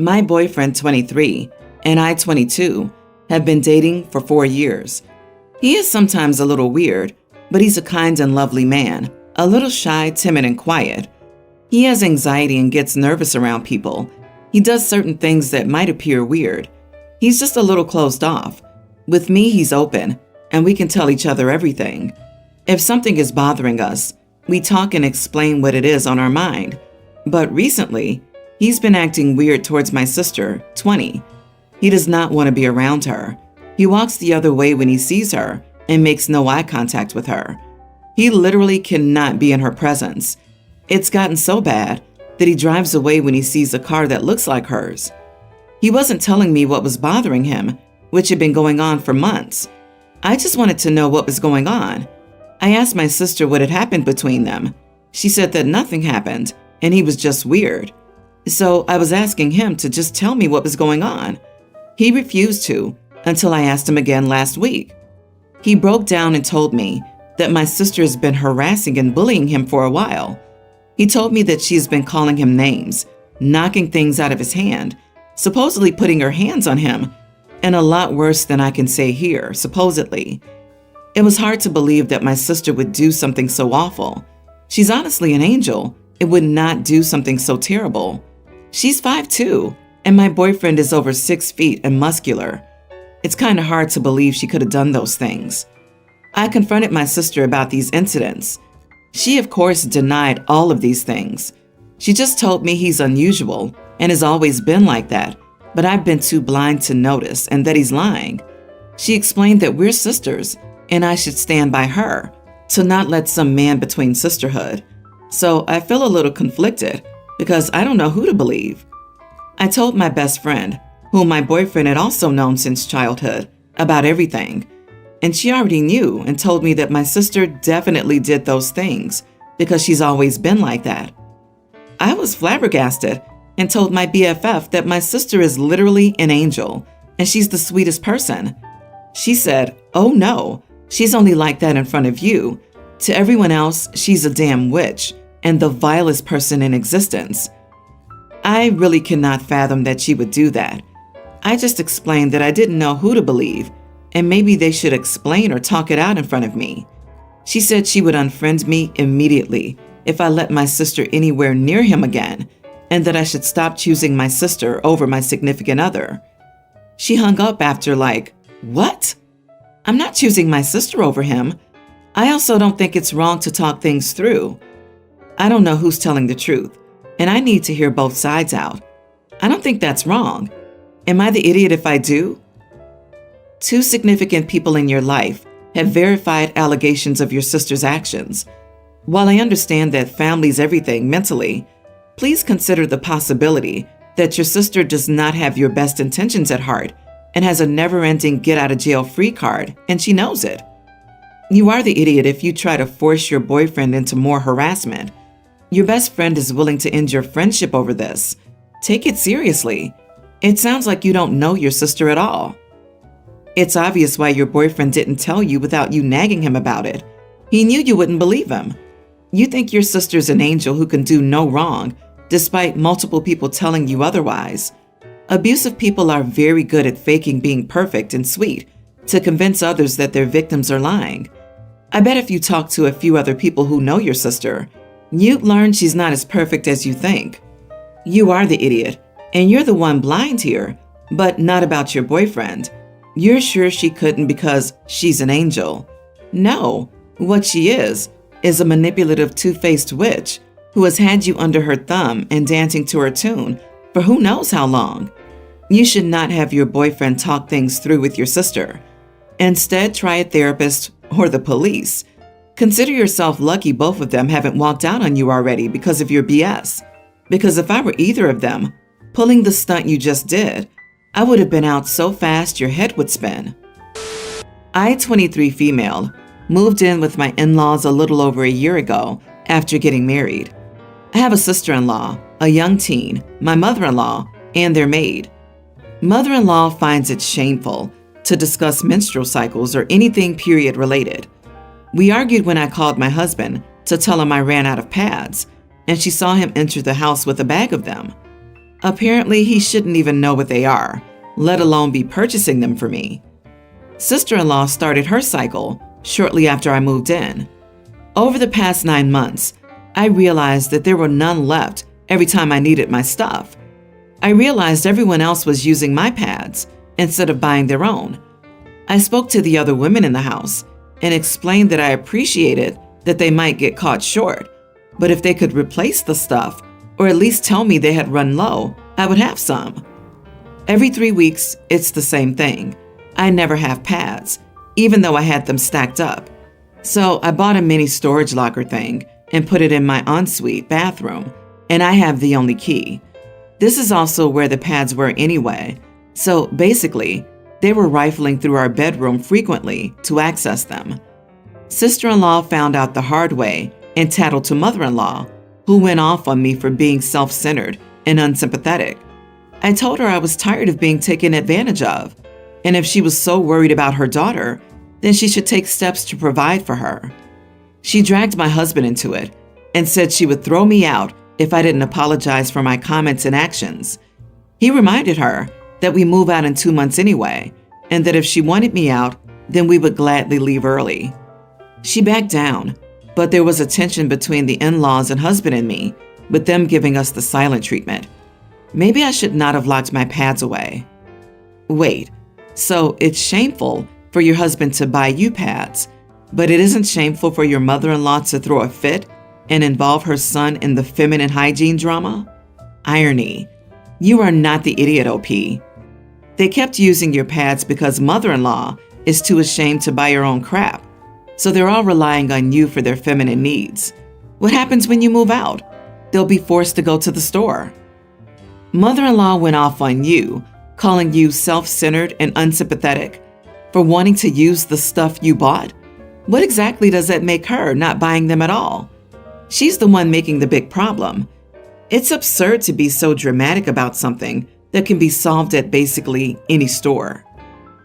My boyfriend, 23, and I, 22, have been dating for 4 years. He is sometimes a little weird, but he's a kind and lovely man, a little shy, timid, and quiet. He has anxiety and gets nervous around people. He does certain things that might appear weird. He's just a little closed off. With me, he's open, and we can tell each other everything. If something is bothering us, we talk and explain what it is on our mind. But recently, he's been acting weird towards my sister, 20. He does not want to be around her. He walks the other way when he sees her and makes no eye contact with her. He literally cannot be in her presence. It's gotten so bad that he drives away when he sees a car that looks like hers. He wasn't telling me what was bothering him, which had been going on for months. I just wanted to know what was going on. I asked my sister what had happened between them. She said that nothing happened, and he was just weird. So I was asking him to just tell me what was going on. He refused to until I asked him again last week. He broke down and told me that my sister has been harassing and bullying him for a while. He told me that she has been calling him names, knocking things out of his hand, supposedly putting her hands on him, and a lot worse than I can say here, supposedly. It was hard to believe that my sister would do something so awful. She's honestly an angel. It would not do something so terrible. She's 5'2", and my boyfriend is over 6 feet and muscular. It's kind of hard to believe she could have done those things. I confronted my sister about these incidents. She, of course, denied all of these things. She just told me he's unusual and has always been like that, but I've been too blind to notice and that he's lying. She explained that we're sisters and I should stand by her, to not let some man between sisterhood. So I feel a little conflicted because I don't know who to believe. I told my best friend, whom my boyfriend had also known since childhood, about everything. And she already knew and told me that my sister definitely did those things because she's always been like that. I was flabbergasted and told my BFF that my sister is literally an angel and she's the sweetest person. She said, "Oh no, she's only like that in front of you. To everyone else, she's a damn witch and the vilest person in existence." I really cannot fathom that she would do that. I just explained that I didn't know who to believe, and maybe they should explain or talk it out in front of me. She said she would unfriend me immediately if I let my sister anywhere near him again, and that I should stop choosing my sister over my significant other. She hung up after like, "What? I'm not choosing my sister over him. I also don't think it's wrong to talk things through." I don't know who's telling the truth, and I need to hear both sides out. I don't think that's wrong. Am I the idiot if I do? 2 significant people in your life have verified allegations of your sister's actions. While I understand that family's everything mentally, please consider the possibility that your sister does not have your best intentions at heart and has a never-ending get-out-of-jail-free card, and she knows it. You are the idiot if you try to force your boyfriend into more harassment. Your best friend is willing to end your friendship over this. Take it seriously. It sounds like you don't know your sister at all. It's obvious why your boyfriend didn't tell you without you nagging him about it. He knew you wouldn't believe him. You think your sister's an angel who can do no wrong, despite multiple people telling you otherwise. Abusive people are very good at faking being perfect and sweet to convince others that their victims are lying. I bet if you talk to a few other people who know your sister, you'd learn she's not as perfect as you think. You are the idiot, and you're the one blind here, but not about your boyfriend. You're sure she couldn't because she's an angel. No, what she is a manipulative two-faced witch who has had you under her thumb and dancing to her tune for who knows how long. You should not have your boyfriend talk things through with your sister. Instead, try a therapist or the police. Consider yourself lucky both of them haven't walked out on you already because of your BS. Because if I were either of them, pulling the stunt you just did, I would have been out so fast your head would spin. I, 23 female, moved in with my in-laws a little over a year ago after getting married. I have a sister-in-law, a young teen, my mother-in-law, and their maid. Mother-in-law finds it shameful to discuss menstrual cycles or anything period-related. We argued when I called my husband to tell him I ran out of pads, and she saw him enter the house with a bag of them. Apparently, he shouldn't even know what they are, let alone be purchasing them for me. Sister-in-law started her cycle shortly after I moved in. Over the past 9 months, I realized that there were none left every time I needed my stuff. I realized everyone else was using my pads instead of buying their own. I spoke to the other women in the house and explained that I appreciated that they might get caught short, but if they could replace the stuff or at least tell me they had run low, I would have some. Every 3 weeks, it's the same thing. I never have pads, even though I had them stacked up. So I bought a mini storage locker thing and put it in my ensuite bathroom, and I have the only key. This is also where the pads were anyway, so basically, they were rifling through our bedroom frequently to access them. Sister-in-law found out the hard way and tattled to mother-in-law, who went off on me for being self-centered and unsympathetic. I told her I was tired of being taken advantage of, and if she was so worried about her daughter, then she should take steps to provide for her. She dragged my husband into it and said she would throw me out if I didn't apologize for my comments and actions. He reminded her that we move out in 2 months anyway, and that if she wanted me out, then we would gladly leave early. She backed down, but there was a tension between the in-laws and husband and me, with them giving us the silent treatment. Maybe I should not have locked my pads away. Wait, so it's shameful for your husband to buy you pads, but it isn't shameful for your mother-in-law to throw a fit and involve her son in the feminine hygiene drama? Irony. You are not the idiot, OP. They kept using your pads because mother-in-law is too ashamed to buy her own crap, so they're all relying on you for their feminine needs. What happens when you move out? They'll be forced to go to the store. Mother-in-law went off on you, calling you self-centered and unsympathetic for wanting to use the stuff you bought. What exactly does that make her not buying them at all? She's the one making the big problem. It's absurd to be so dramatic about something that can be solved at basically any store.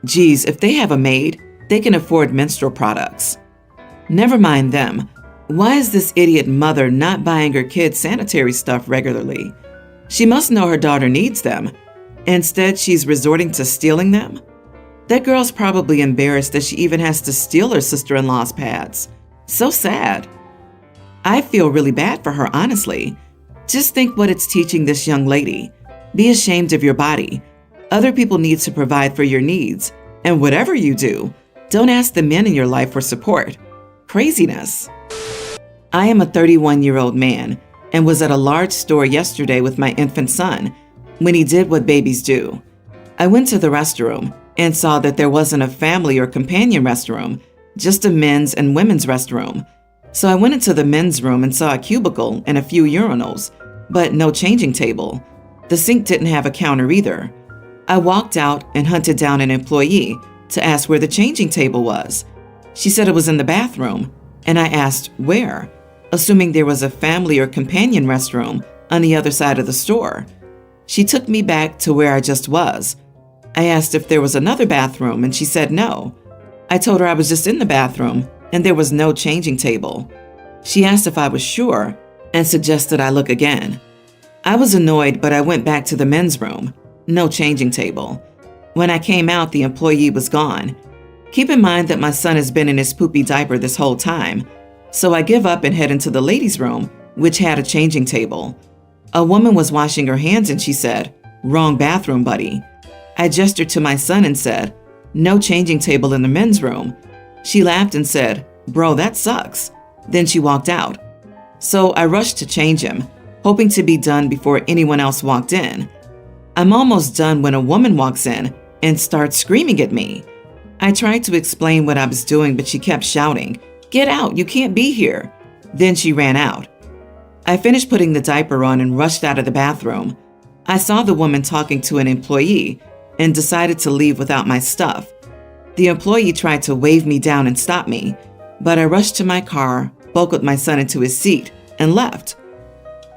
Geez, if they have a maid, they can afford menstrual products. Never mind them. Why is this idiot mother not buying her kids sanitary stuff regularly? She must know her daughter needs them. Instead, she's resorting to stealing them? That girl's probably embarrassed that she even has to steal her sister-in-law's pads. So sad. I feel really bad for her, honestly. Just think what it's teaching this young lady. Be ashamed of your body. Other people need to provide for your needs. And whatever you do, don't ask the men in your life for support. Craziness. I am a 31-year-old man and was at a large store yesterday with my infant son when he did what babies do. I went to the restroom and saw that there wasn't a family or companion restroom, just a men's and women's restroom. So I went into the men's room and saw a cubicle and a few urinals, but no changing table. The sink didn't have a counter either. I walked out and hunted down an employee to ask where the changing table was. She said it was in the bathroom, and I asked where, assuming there was a family or companion restroom on the other side of the store. She took me back to where I just was. I asked if there was another bathroom, and she said no. I told her I was just in the bathroom, and there was no changing table. She asked if I was sure, and suggested I look again. I was annoyed, but I went back to the men's room. No changing table. When I came out, the employee was gone. Keep in mind that my son has been in his poopy diaper this whole time, so I give up and head into the ladies' room, which had a changing table. A woman was washing her hands and she said, "Wrong bathroom, buddy." I gestured to my son and said, "No changing table in the men's room." She laughed and said, "Bro, that sucks." Then she walked out. So I rushed to change him, hoping to be done before anyone else walked in. I'm almost done when a woman walks in and starts screaming at me. I tried to explain what I was doing, but she kept shouting, "Get out, you can't be here." Then she ran out. I finished putting the diaper on and rushed out of the bathroom. I saw the woman talking to an employee and decided to leave without my stuff. The employee tried to wave me down and stop me, but I rushed to my car, buckled my son into his seat, and left.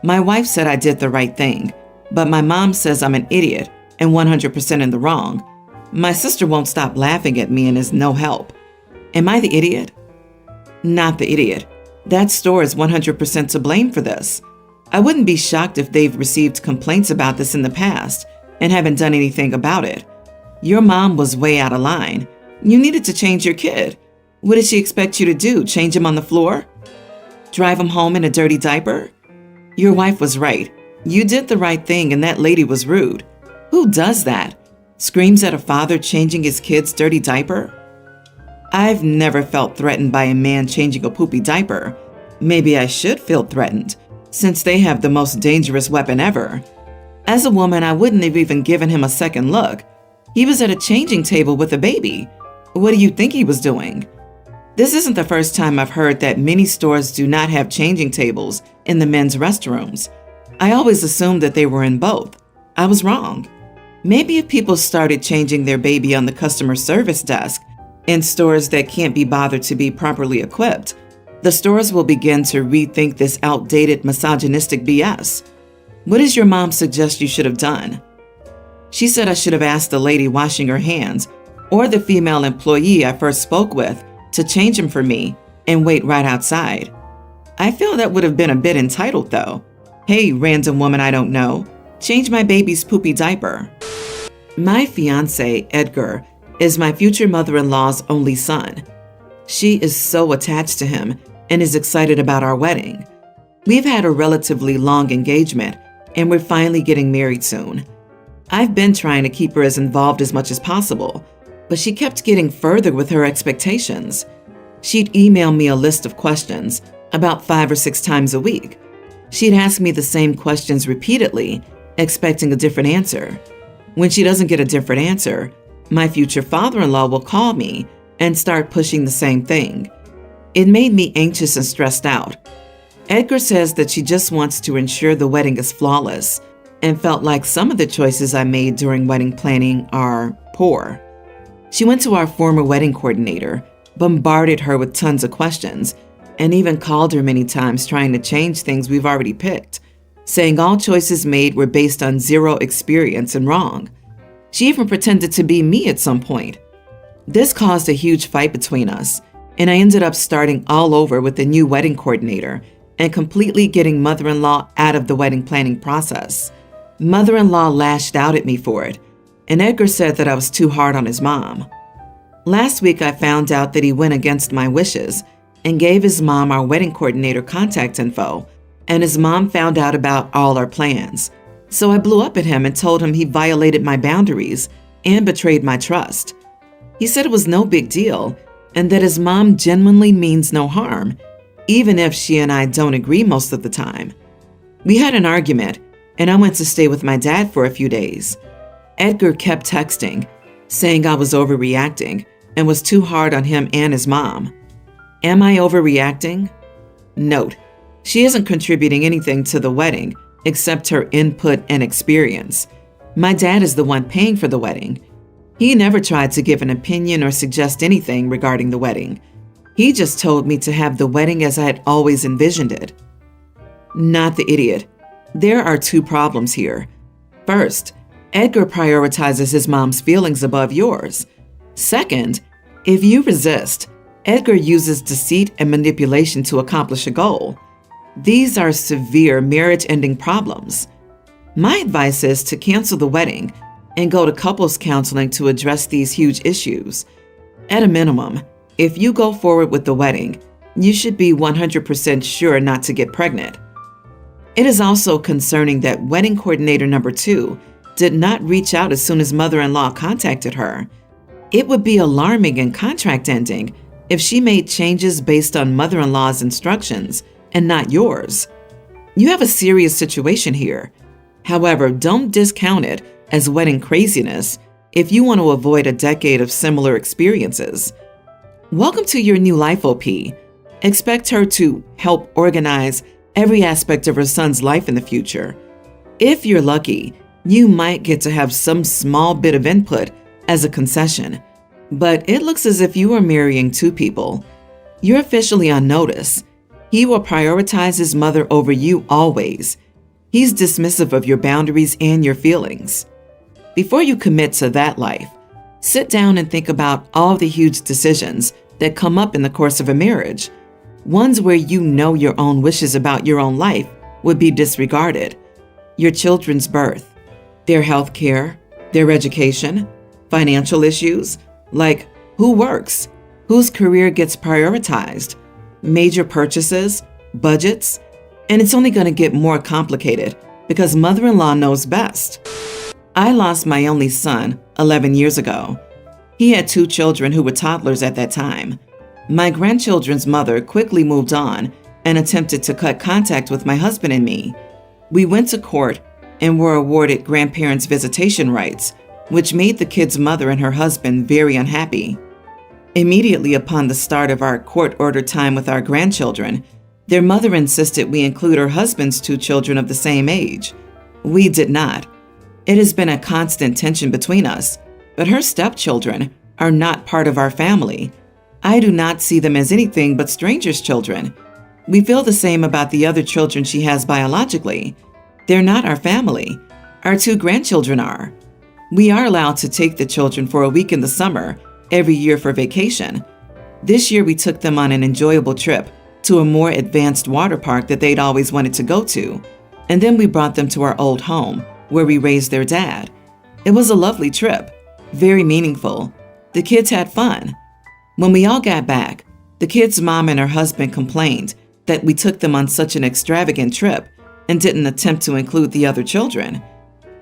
My wife said I did the right thing, but my mom says I'm an idiot and 100% in the wrong. My sister won't stop laughing at me and is no help. Am I the idiot? Not the idiot. That store is 100% to blame for this. I wouldn't be shocked if they've received complaints about this in the past and haven't done anything about it. Your mom was way out of line. You needed to change your kid. What did she expect you to do? Change him on the floor? Drive him home in a dirty diaper? Your wife was right. You did the right thing and that lady was rude. Who does that? Screams at a father changing his kid's dirty diaper? I've never felt threatened by a man changing a poopy diaper. Maybe I should feel threatened, since they have the most dangerous weapon ever. As a woman, I wouldn't have even given him a second look. He was at a changing table with a baby. What do you think he was doing? This isn't the first time I've heard that many stores do not have changing tables in the men's restrooms. I always assumed that they were in both. I was wrong. Maybe if people started changing their baby on the customer service desk in stores that can't be bothered to be properly equipped, the stores will begin to rethink this outdated misogynistic BS. What does your mom suggest you should have done? She said I should have asked the lady washing her hands or the female employee I first spoke with to change him for me and wait right outside. I feel that would have been a bit entitled though. Hey, random woman I don't know, change my baby's poopy diaper. My fiancé, Edgar, is my future mother-in-law's only son. She is so attached to him and is excited about our wedding. We've had a relatively long engagement and we're finally getting married soon. I've been trying to keep her as involved as much as possible, but she kept getting further with her expectations. She'd email me a list of questions about 5 or 6 times a week. She'd ask me the same questions repeatedly, expecting a different answer. When she doesn't get a different answer, my future father-in-law will call me and start pushing the same thing. It made me anxious and stressed out. Edgar says that she just wants to ensure the wedding is flawless and felt like some of the choices I made during wedding planning are poor. She went to our former wedding coordinator, bombarded her with tons of questions, and even called her many times trying to change things we've already picked, saying all choices made were based on zero experience and wrong. She even pretended to be me at some point. This caused a huge fight between us, and I ended up starting all over with the new wedding coordinator and completely getting mother-in-law out of the wedding planning process. Mother-in-law lashed out at me for it, and Edgar said that I was too hard on his mom. Last week, I found out that he went against my wishes and gave his mom our wedding coordinator contact info, and his mom found out about all our plans. So I blew up at him and told him he violated my boundaries and betrayed my trust. He said it was no big deal and that his mom genuinely means no harm, even if she and I don't agree most of the time. We had an argument, and I went to stay with my dad for a few days. Edgar kept texting, saying I was overreacting and was too hard on him and his mom. Am I overreacting? Note, she isn't contributing anything to the wedding except her input and experience. My dad is the one paying for the wedding. He never tried to give an opinion or suggest anything regarding the wedding. He just told me to have the wedding as I had always envisioned it. Not the idiot. There are 2 problems here. First, Edgar prioritizes his mom's feelings above yours. Second, if you resist, Edgar uses deceit and manipulation to accomplish a goal. These are severe marriage-ending problems. My advice is to cancel the wedding and go to couples counseling to address these huge issues. At a minimum, if you go forward with the wedding, you should be 100% sure not to get pregnant. It is also concerning that wedding coordinator number 2 did not reach out as soon as mother-in-law contacted her. It would be alarming and contract ending if she made changes based on mother-in-law's instructions and not yours. You have a serious situation here. However, don't discount it as wedding craziness if you want to avoid a decade of similar experiences. Welcome to your new life, OP. Expect her to help organize every aspect of her son's life in the future. If you're lucky, you might get to have some small bit of input as a concession, but it looks as if you are marrying 2 people. You're officially on notice. He will prioritize his mother over you always. He's dismissive of your boundaries and your feelings. Before you commit to that life, sit down and think about all the huge decisions that come up in the course of a marriage. Ones where you know your own wishes about your own life would be disregarded. Your children's birth, their health care, their education, financial issues, like who works, whose career gets prioritized, major purchases, budgets, and it's only going to get more complicated because mother-in-law knows best. I lost my only son 11 years ago. He had 2 children who were toddlers at that time. My grandchildren's mother quickly moved on and attempted to cut contact with my husband and me. We went to court and were awarded grandparents' visitation rights, which made the kid's mother and her husband very unhappy. Immediately upon the start of our court-ordered time with our grandchildren, their mother insisted we include her husband's 2 children of the same age. We did not. It has been a constant tension between us, but her stepchildren are not part of our family. I do not see them as anything but strangers' children. We feel the same about the other children she has biologically. They're not our family. Our 2 grandchildren are. We are allowed to take the children for a week in the summer every year for vacation. This year we took them on an enjoyable trip to a more advanced water park that they'd always wanted to go to, and then we brought them to our old home where we raised their dad. It was a lovely trip, very meaningful. The kids had fun. When we all got back, the kids' mom and her husband complained that we took them on such an extravagant trip and didn't attempt to include the other children.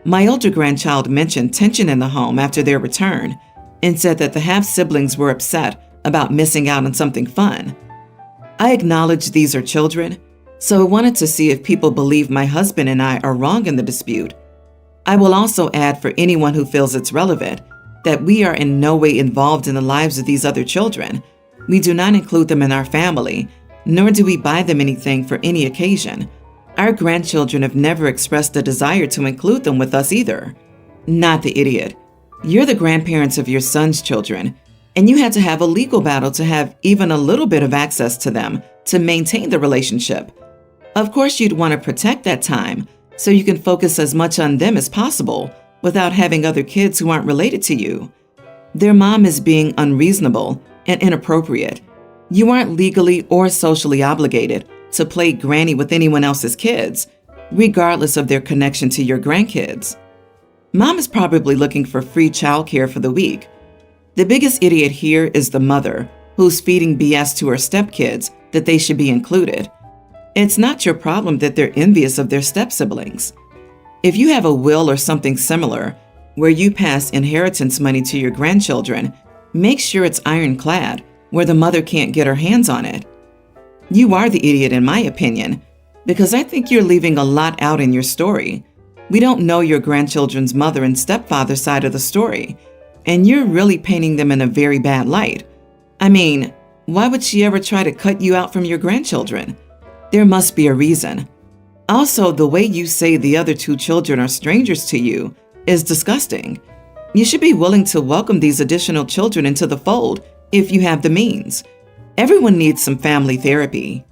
My older grandchild mentioned tension in the home after their return and said that the half-siblings were upset about missing out on something fun. I acknowledge these are children, so I wanted to see if people believe my husband and I are wrong in the dispute. I will also add for anyone who feels it's relevant that we are in no way involved in the lives of these other children. We do not include them in our family, nor do we buy them anything for any occasion. Our grandchildren have never expressed a desire to include them with us either. Not the idiot. You're the grandparents of your son's children, and you had to have a legal battle to have even a little bit of access to them to maintain the relationship. Of course, you'd want to protect that time so you can focus as much on them as possible without having other kids who aren't related to you. Their mom is being unreasonable and inappropriate. You aren't legally or socially obligated to play granny with anyone else's kids, regardless of their connection to your grandkids. Mom is probably looking for free childcare for the week. The biggest idiot here is the mother, who's feeding BS to her stepkids that they should be included. It's not your problem that they're envious of their step-siblings. If you have a will or something similar, where you pass inheritance money to your grandchildren, make sure it's ironclad, where the mother can't get her hands on it. You are the idiot in my opinion, because I think you're leaving a lot out in your story. We don't know your grandchildren's mother and stepfather side of the story, and you're really painting them in a very bad light. I mean, why would she ever try to cut you out from your grandchildren? There must be a reason. Also, the way you say the other 2 children are strangers to you is disgusting. You should be willing to welcome these additional children into the fold if you have the means. Everyone needs some family therapy.